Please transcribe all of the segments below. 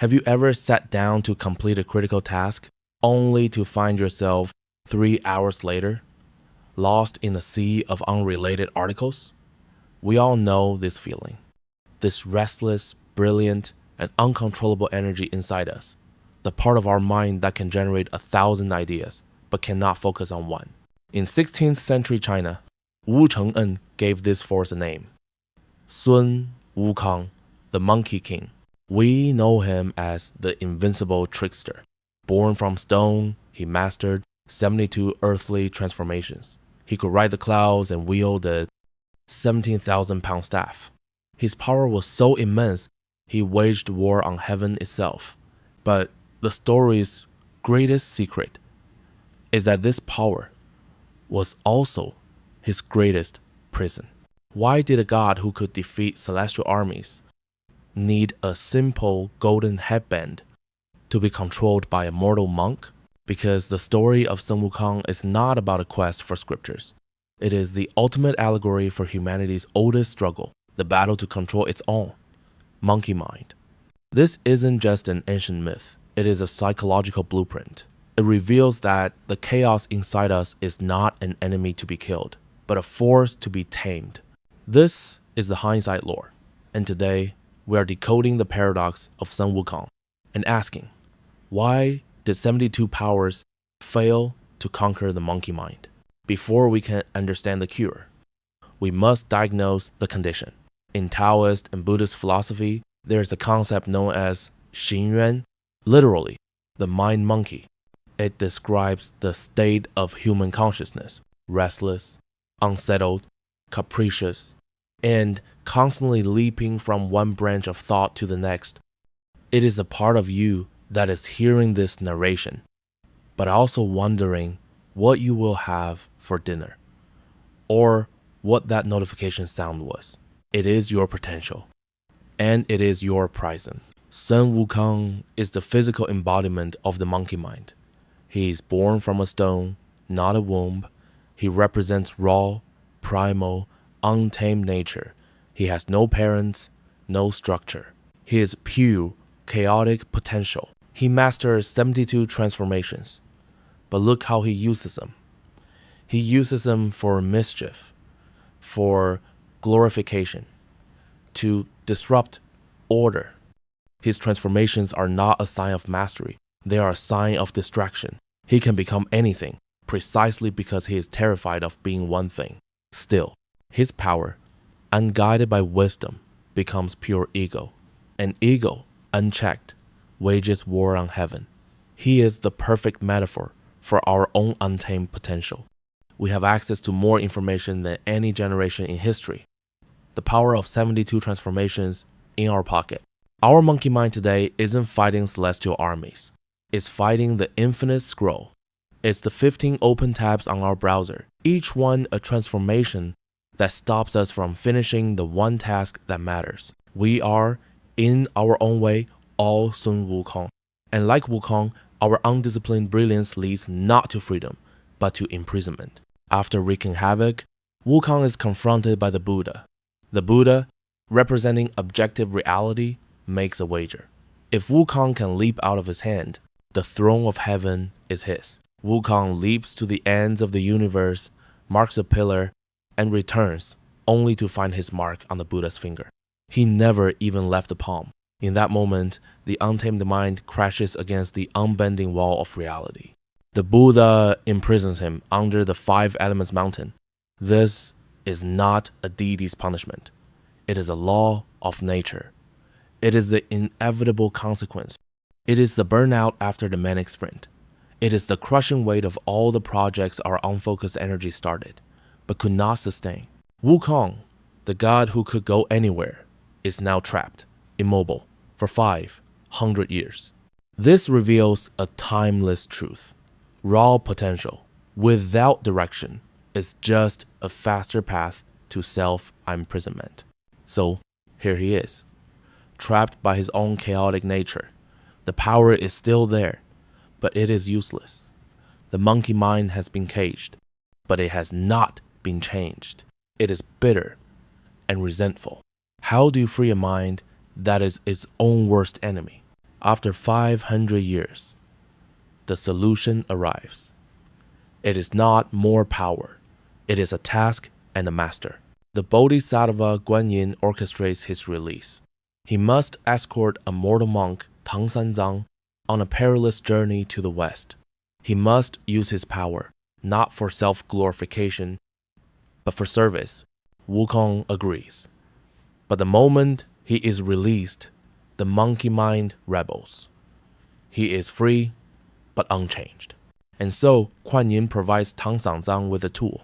Have you ever sat down to complete a critical task only to find yourself 3 hours later, lost in a sea of unrelated articles? We all know this feeling, this restless, brilliant, and uncontrollable energy inside us, the part of our mind that can generate 1,000 ideas but cannot focus on one. In 16th century China, Wu Cheng'en gave this force a name, Sun Wukong, the Monkey King. We know him as the invincible trickster. Born from stone, he mastered 72 earthly transformations. He could ride the clouds and wield a 17,000-pound staff. His power was so immense, he waged war on heaven itself. But the story's greatest secret is that this power was also his greatest prison. Why did a god who could defeat celestial armies need a simple golden headband to be controlled by a mortal monk? Because the story of Sun Wukong is not about a quest for scriptures. It is the ultimate allegory for humanity's oldest struggle, the battle to control its own monkey mind. This isn't just an ancient myth, it is a psychological blueprint. It reveals that the chaos inside us is not an enemy to be killed, but a force to be tamed. This is the Hindsight Lore, and today we are decoding the paradox of Sun Wukong and asking, why did 72 powers fail to conquer the monkey mind? Before we can understand the cure, we must diagnose the condition. In Taoist and Buddhist philosophy, there is a concept known as Xinyuan, literally, the mind monkey. It describes the state of human consciousness, restless, unsettled, capricious, and constantly leaping from one branch of thought to the next. It is a part of you that is hearing this narration, but also wondering what you will have for dinner, or what that notification sound was. It is your potential, and it is your prison. Sun Wukong is the physical embodiment of the monkey mind. He is born from a stone, not a womb. He represents raw, primal, untamed nature. He has no parents, no structure. He is pure, chaotic potential. He masters 72 transformations. But look how he uses them. He uses them for mischief, for glorification, to disrupt order. His transformations are not a sign of mastery. They are a sign of distraction. He can become anything, precisely because he is terrified of being one thing. Still, his power, unguided by wisdom, becomes pure ego. And ego, unchecked, wages war on heaven. He is the perfect metaphor for our own untamed potential. We have access to more information than any generation in history. The power of 72 transformations in our pocket. Our monkey mind today isn't fighting celestial armies. It's fighting the infinite scroll. It's the 15 open tabs on our browser, each one a transformation that stops us from finishing the one task that matters. We are, in our own way, all Sun Wukong. And like Wukong, our undisciplined brilliance leads not to freedom, but to imprisonment. After wreaking havoc, Wukong is confronted by the Buddha. The Buddha, representing objective reality, makes a wager. If Wukong can leap out of his hand, the throne of heaven is his. Wukong leaps to the ends of the universe, marks a pillar, and returns only to find his mark on the Buddha's finger. He never even left the palm. In that moment, the untamed mind crashes against the unbending wall of reality. The Buddha imprisons him under the 5 elements mountain. This is not a deity's punishment. It is a law of nature. It is the inevitable consequence. It is the burnout after the manic sprint. It is the crushing weight of all the projects our unfocused energy started, but could not sustain. Wukong, the god who could go anywhere, is now trapped, immobile, for 500 years. This reveals a timeless truth. Raw potential, without direction, is just a faster path to self-imprisonment. So here he is, trapped by his own chaotic nature. The power is still there, but it is useless. The monkey mind has been caged, but it has not been changed. It is bitter and resentful. How do you free a mind that is its own worst enemy? After 500 years, the solution arrives. It is not more power. It is a task and a master. The Bodhisattva Guanyin orchestrates his release. He must escort a mortal monk, Tang Sanzang, on a perilous journey to the west. He must use his power, not for self-glorification, but for service. Wukong agrees. But the moment he is released, the monkey mind rebels. He is free, but unchanged. And so, Kuan Yin provides Tang Sanzang with a tool,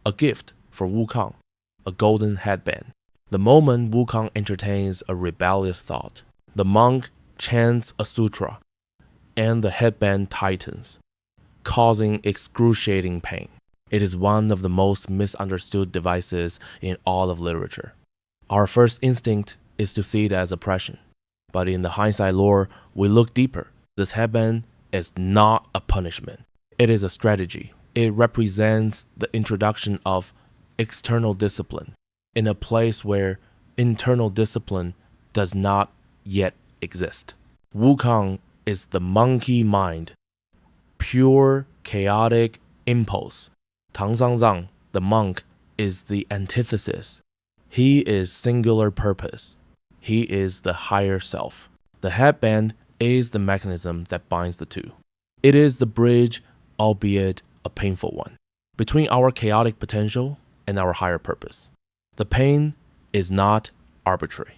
a gift for Wukong, a golden headband. The moment Wukong entertains a rebellious thought, the monk chants a sutra, and the headband tightens, causing excruciating pain. It is one of the most misunderstood devices in all of literature. Our first instinct is to see it as oppression. But in the Hindsight Lore, we look deeper. This headband is not a punishment. It is a strategy. It represents the introduction of external discipline in a place where internal discipline does not yet exist. Wukong is the monkey mind, pure chaotic impulse. Tang Sanzang, the monk, is the antithesis. He is singular purpose. He is the higher self. The headband is the mechanism that binds the two. It is the bridge, albeit a painful one, between our chaotic potential and our higher purpose. The pain is not arbitrary.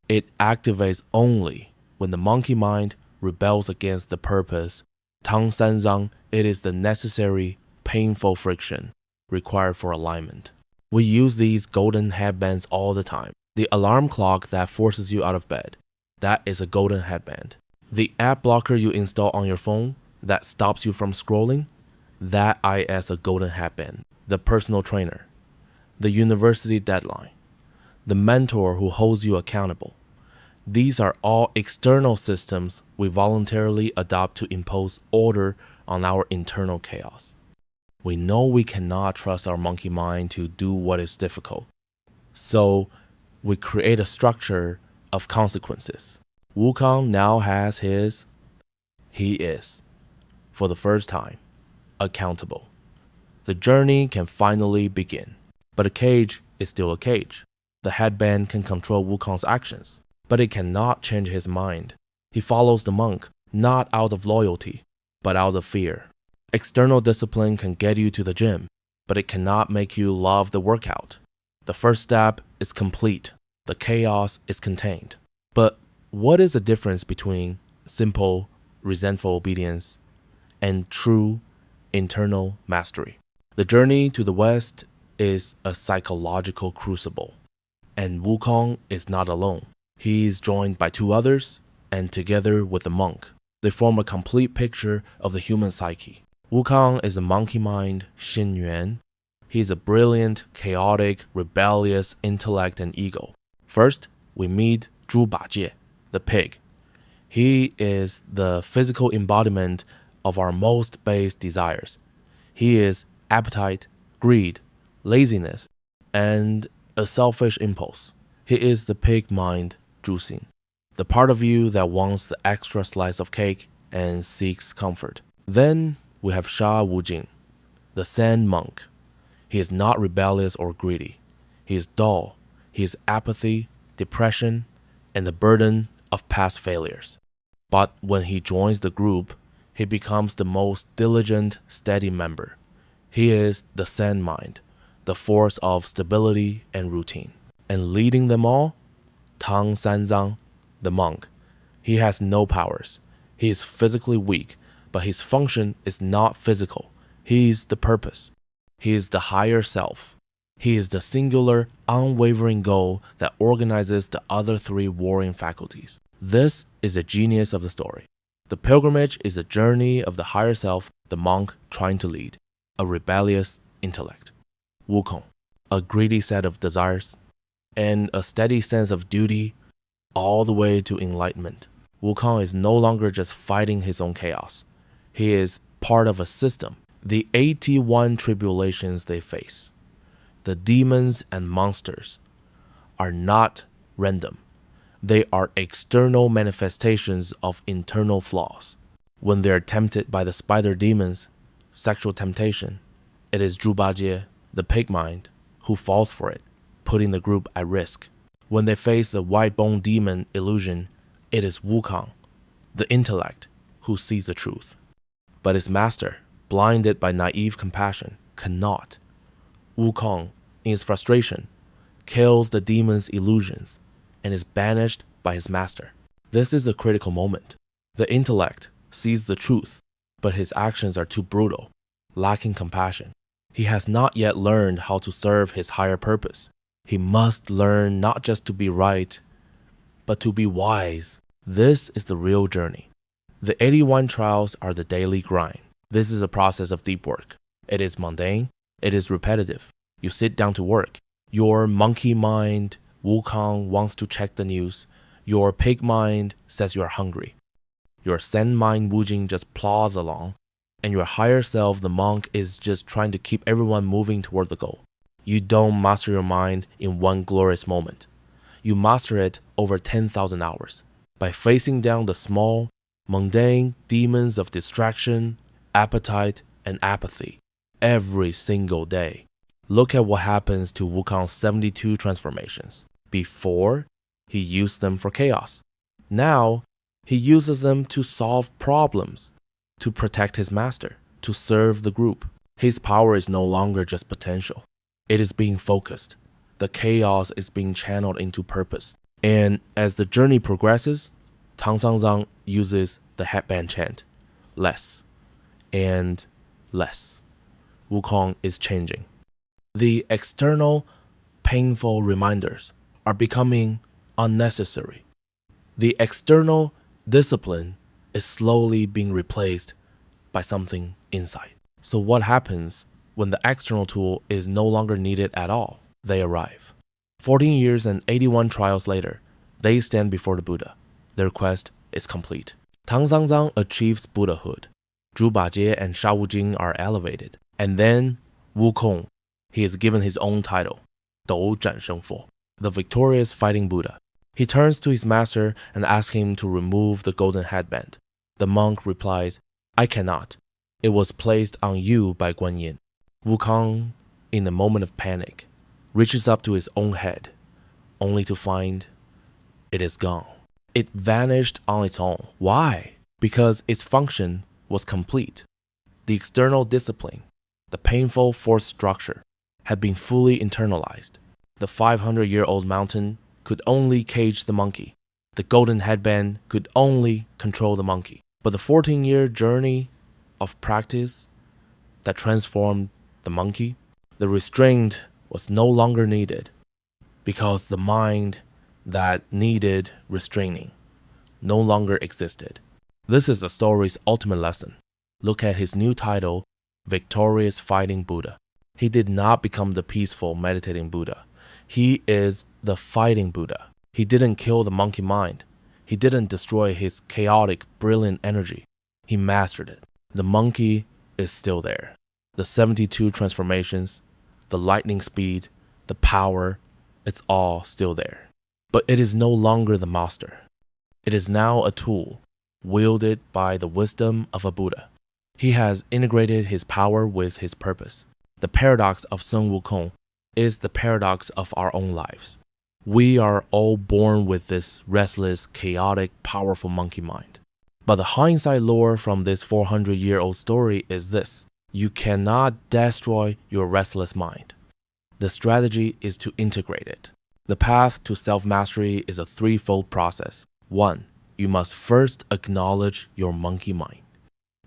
It activates only when the monkey mind rebels against the purpose. Tang Sanzang, it is the necessary, painful friction required for alignment. We use these golden headbands all the time. The alarm clock that forces you out of bed, that is a golden headband. The app blocker you install on your phone that stops you from scrolling, that is a golden headband. The personal trainer, the university deadline, the mentor who holds you accountable. These are all external systems we voluntarily adopt to impose order on our internal chaos. We know we cannot trust our monkey mind to do what is difficult. So we create a structure of consequences. Wukong now has he is, for the first time, accountable. The journey can finally begin. But a cage is still a cage. The headband can control Wukong's actions, but it cannot change his mind. He follows the monk, not out of loyalty, but out of fear. External discipline can get you to the gym, but it cannot make you love the workout. The first step is complete. The chaos is contained. But what is the difference between simple, resentful obedience and true internal mastery? The journey to the West is a psychological crucible, and Wukong is not alone. He is joined by two others, and together with the monk, they form a complete picture of the human psyche. Wukong is a monkey mind, Xinyuan. He is a brilliant, chaotic, rebellious intellect and ego. First, we meet Zhu Bajie, the pig. He is the physical embodiment of our most base desires. He is appetite, greed, laziness, and a selfish impulse. He is the pig mind, Zhu Xin, the part of you that wants the extra slice of cake and seeks comfort. Then we have Sha Wujing, the sand monk. He is not rebellious or greedy. He is dull. He is apathy, depression, and the burden of past failures. But when he joins the group, he becomes the most diligent, steady member. He is the sand mind, the force of stability and routine. And leading them all, Tang Sanzang, the monk. He has no powers. He is physically weak, but his function is not physical. He is the purpose. He is the higher self. He is the singular, unwavering goal that organizes the other three warring faculties. This is the genius of the story. The pilgrimage is a journey of the higher self, the monk trying to lead, a rebellious intellect. Wukong, a greedy set of desires, and a steady sense of duty, all the way to enlightenment. Wukong is no longer just fighting his own chaos. He is part of a system. The 81 tribulations they face, the demons and monsters, are not random. They are external manifestations of internal flaws. When they are tempted by the spider demons, sexual temptation, it is Zhubajie, the pig mind, who falls for it, putting the group at risk. When they face the white bone demon illusion, it is Wukong, the intellect, who sees the truth. But his master, blinded by naive compassion, cannot. Wukong, in his frustration, kills the demon's illusions and is banished by his master. This is a critical moment. The intellect sees the truth, but his actions are too brutal, lacking compassion. He has not yet learned how to serve his higher purpose. He must learn not just to be right, but to be wise. This is the real journey. The 81 trials are the daily grind. This is a process of deep work. It is mundane. It is repetitive. You sit down to work. Your monkey mind, Wukong, wants to check the news. Your pig mind says you are hungry. Your Zen mind, Wujing, just plods along. And your higher self, the monk, is just trying to keep everyone moving toward the goal. You don't master your mind in one glorious moment. You master it over 10,000 hours by facing down the small, mundane demons of distraction, appetite, and apathy every single day. Look at what happens to Wukong's 72 transformations. Before, he used them for chaos. Now, he uses them to solve problems, to protect his master, to serve the group. His power is no longer just potential. It is being focused. The chaos is being channeled into purpose. And as the journey progresses, Tang Sangzang uses the headband chant, less and less. Wukong is changing. The external, painful reminders are becoming unnecessary. The external discipline is slowly being replaced by something inside. So what happens when the external tool is no longer needed at all? They arrive. 14 years and 81 trials later, they stand before the Buddha. Their quest is complete. Tang Sangzang achieves Buddhahood. Zhu Bajie and Sha Wujing are elevated. And then Wukong, he is given his own title, Dou Zhan Shengfo, the victorious fighting Buddha. He turns to his master and asks him to remove the golden headband. The monk replies, I cannot. It was placed on you by Guan Yin. Wukong, in a moment of panic, reaches up to his own head, only to find it is gone. It vanished on its own. Why? Because its function was complete. The external discipline, the painful force structure, had been fully internalized. The 500-year-old mountain could only cage the monkey. The golden headband could only control the monkey. But the 14-year journey of practice that transformed the monkey, the restraint was no longer needed because the mind that needed restraining no longer existed. This is the story's ultimate lesson. Look at his new title, Victorious Fighting Buddha. He did not become the peaceful, meditating Buddha. He is the fighting Buddha. He didn't kill the monkey mind. He didn't destroy his chaotic, brilliant energy. He mastered it. The monkey is still there. The 72 transformations, the lightning speed, the power, it's all still there. But it is no longer the master. It is now a tool, wielded by the wisdom of a Buddha. He has integrated his power with his purpose. The paradox of Sun Wukong is the paradox of our own lives. We are all born with this restless, chaotic, powerful monkey mind. But the hindsight lore from this 400-year-old story is this: you cannot destroy your restless mind. The strategy is to integrate it. The path to self-mastery is a threefold process. 1. You must first acknowledge your monkey mind.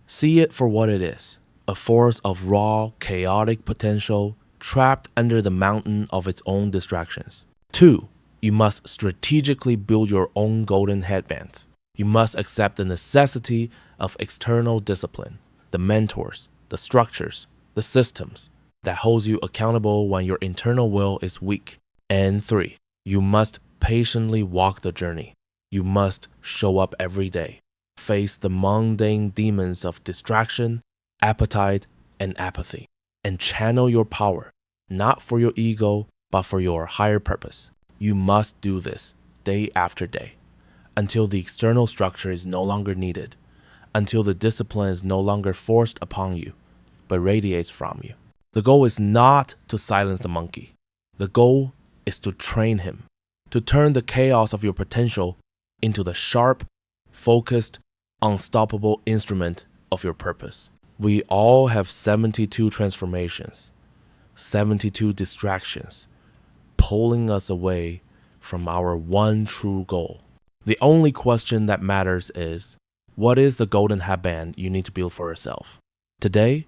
See it for what it is, a force of raw, chaotic potential trapped under the mountain of its own distractions. 2. You must strategically build your own golden headbands. You must accept the necessity of external discipline, the mentors, the structures, the systems that holds you accountable when your internal will is weak. And 3. You must patiently walk the journey. You must show up every day, face the mundane demons of distraction, appetite, and apathy, and channel your power, not for your ego, but for your higher purpose. You must do this day after day, until the external structure is no longer needed, until the discipline is no longer forced upon you, but radiates from you. The goal is not to silence the monkey. The goal is to train him, to turn the chaos of your potential into the sharp, focused, unstoppable instrument of your purpose. We all have 72 transformations, 72 distractions, pulling us away from our one true goal. The only question that matters is, what is the golden headband you need to build for yourself? Today,